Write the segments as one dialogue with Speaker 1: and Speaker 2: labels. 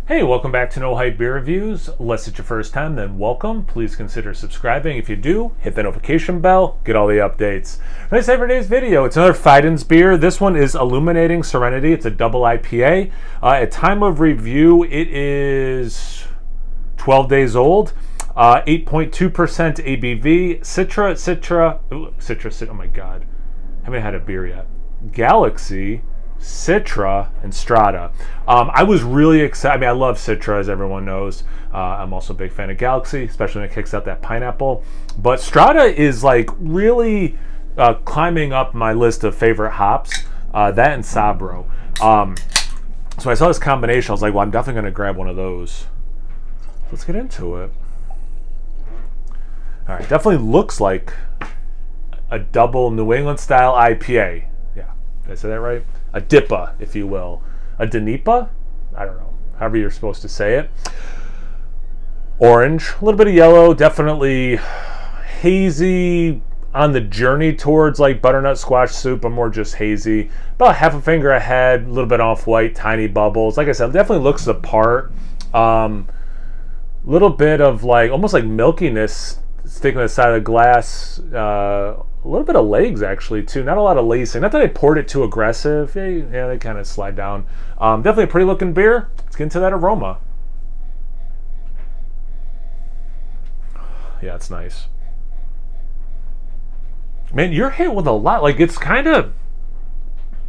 Speaker 1: Hey, welcome back to No Hype Beer Reviews. Unless it's your first time, then welcome. Please consider subscribing. If you do, hit the notification bell, get all the updates. Nice for today's video. It's another Fidens beer. This one is Illuminating Serenity. It's a double IPA. At time of review, it is 12 days old. 8.2% ABV. Citra. Oh my God. I haven't had a beer yet. Galaxy, Citra, and Strata. I was really excited. I mean, I love Citra, as everyone knows. I'm also a big fan of Galaxy, especially when it kicks out that pineapple. But Strata is like really climbing up my list of favorite hops. That and Sabro. So I saw this combination. I was like, well, I'm definitely going to grab one of those. Let's get into it. All right, definitely looks like a double New England style IPA. Yeah, did I say that right? A DIPA, if you will. A DIPA? I don't know. However you're supposed to say it. Orange, a little bit of yellow, definitely hazy on the journey towards like butternut squash soup, but more just hazy. About half a finger ahead, a little bit off-white, tiny bubbles. Like I said, it definitely looks the part. Little bit of like, almost like milkiness sticking to the side of the glass. A little bit of legs actually too. Not a lot of lacing. Not that I poured it too aggressive. Yeah, they kind of slide down. Definitely a pretty looking beer. Let's get into that aroma. Yeah, it's nice. Man, you're hit with a lot. Like it's kind of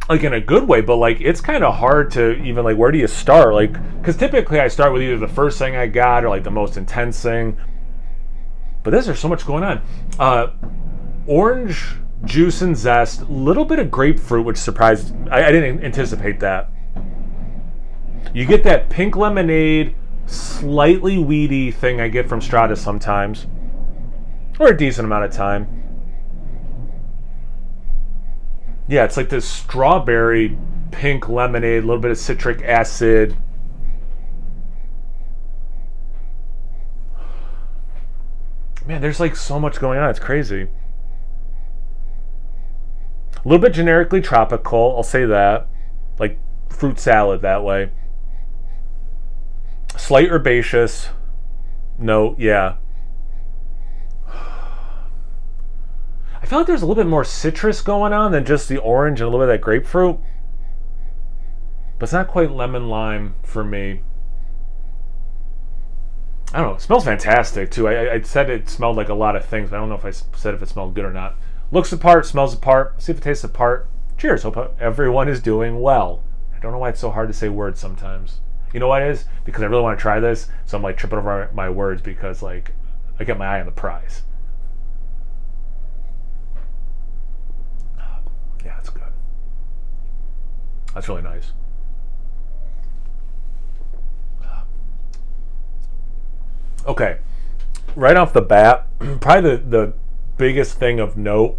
Speaker 1: like in a good way, but like it's kind of hard to even like where do you start? Like because typically I start with either the first thing I got or like the most intense thing. But there's so much going on. Orange juice and zest, a little bit of grapefruit, which surprised. I didn't anticipate that. You get that pink lemonade, slightly weedy thing I get from Strata sometimes, or a decent amount of time. Yeah, it's like this strawberry pink lemonade, a little bit of citric acid. Man, there's like so much going on. It's crazy. A little bit generically tropical, I'll say that. Like fruit salad that way. Slight herbaceous note, yeah. I feel like there's a little bit more citrus going on than just the orange and a little bit of that grapefruit. But it's not quite lemon lime for me. I don't know. It smells fantastic too. I said it smelled like a lot of things, but I don't know if I said if it smelled good or not. Looks the part, smells the part. See if it tastes the part. Cheers. Hope everyone is doing well. I don't know why it's so hard to say words sometimes. You know why it is? Because I really want to try this, so I'm like tripping over my words because like I got my eye on the prize. Yeah, that's good. That's really nice. Okay, right off the bat, probably the biggest thing of note,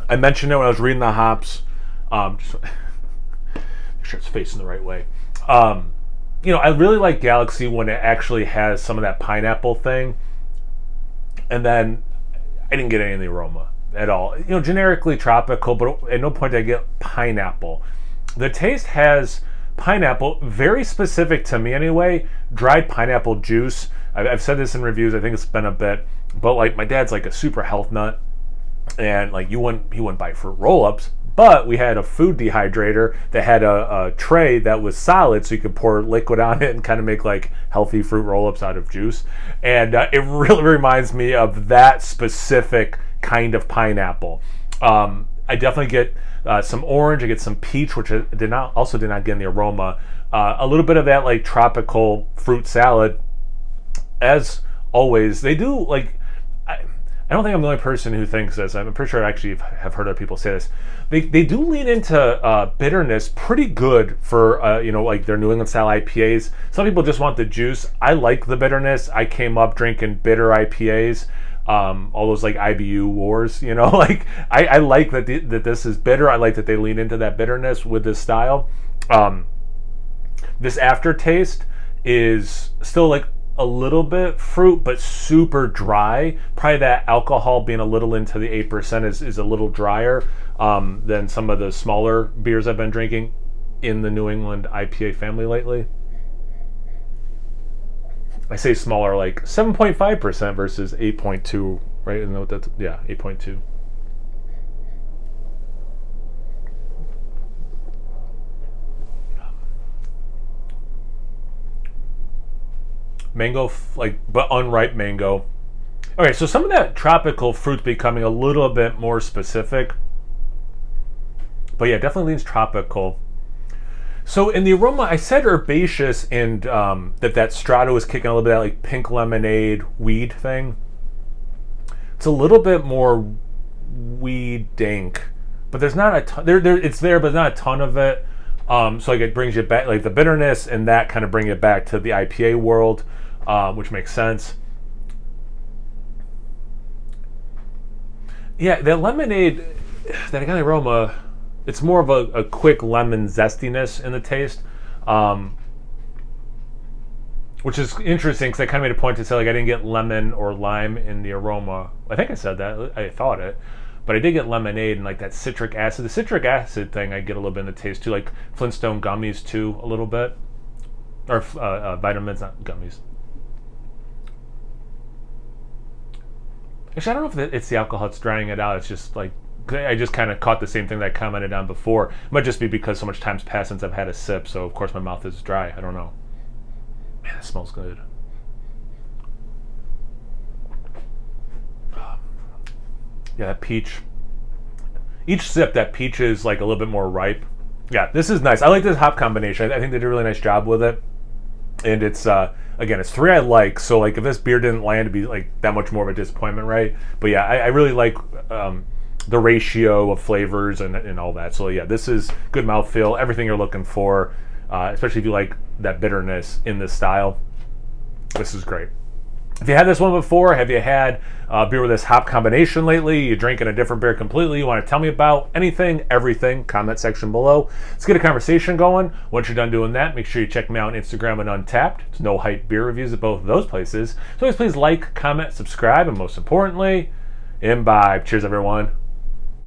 Speaker 1: I mentioned it when I was reading the hops, just make sure it's facing the right way. I really like Galaxy when it actually has some of that pineapple thing, and then I didn't get any of the aroma at all. Generically tropical, but at no point did I get pineapple. The taste has pineapple, very specific to me anyway, dried pineapple juice. I've said this in reviews, I think it's been a bit, but like my dad's like a super health nut, and like he wouldn't buy fruit roll-ups, but we had a food dehydrator that had a tray that was solid, so you could pour liquid on it and kind of make like healthy fruit roll-ups out of juice, and it really reminds me of that specific kind of pineapple. I definitely get some orange. I get some peach, which I did not get in the aroma. A little bit of that like tropical fruit salad. As always, they do like. I don't think I'm the only person who thinks this. I'm pretty sure I actually have heard other people say this. They do lean into bitterness pretty good for like their New England style IPAs. Some people just want the juice. I like the bitterness. I came up drinking bitter IPAs. All those like IBU wars, like I like that this is bitter. I like that they lean into that bitterness with this style. This aftertaste is still like a little bit fruit, but super dry. Probably that alcohol being a little into the 8% is a little drier than some of the smaller beers I've been drinking in the New England IPA family lately. I say smaller, like 7.5% versus 8.2, right? Isn't that what that's, yeah, 8.2. Mango, like, but unripe mango. Okay, so some of that tropical fruit's becoming a little bit more specific. But yeah, definitely leans tropical. So in the aroma, I said herbaceous, and that Strata was kicking a little bit of that like pink lemonade weed thing. It's a little bit more weed dank, but there's not a ton. It's there, but not a ton of it. So like it brings you back, like the bitterness and that kind of bring it back to the IPA world, which makes sense. Yeah, that lemonade, that agave aroma, it's more of a quick lemon zestiness in the taste, which is interesting because I kind of made a point to say like I didn't get lemon or lime in the aroma. I think I said that. I thought it, but I did get lemonade and like that citric acid. The citric acid thing I get a little bit in the taste too, like Flintstone gummies too, a little bit, or vitamins, not gummies. Actually, I don't know if it's the alcohol that's drying it out. It's just like I just kind of caught the same thing that I commented on before. It might just be because so much time's passed since I've had a sip, so of course my mouth is dry. I don't know. Man, that smells good. Yeah, that peach. Each sip, that peach is like a little bit more ripe. Yeah, this is nice. I like this hop combination. I think they did a really nice job with it. And it's again, it's 3 I like. So like, if this beer didn't land, it'd be like that much more of a disappointment, right? But yeah, I really like the ratio of flavors and all that. So yeah, this is good mouthfeel, everything you're looking for, especially if you like that bitterness in this style. This is great. If you had this one before, have you had beer with this hop combination lately? You're drinking a different beer completely, you want to tell me about anything, everything, comment section below. Let's get a conversation going. Once you're done doing that, make sure you check me out on Instagram and Untapped. It's No Hype Beer Reviews at both of those places. So please like, comment, subscribe, and most importantly, imbibe. Cheers, everyone.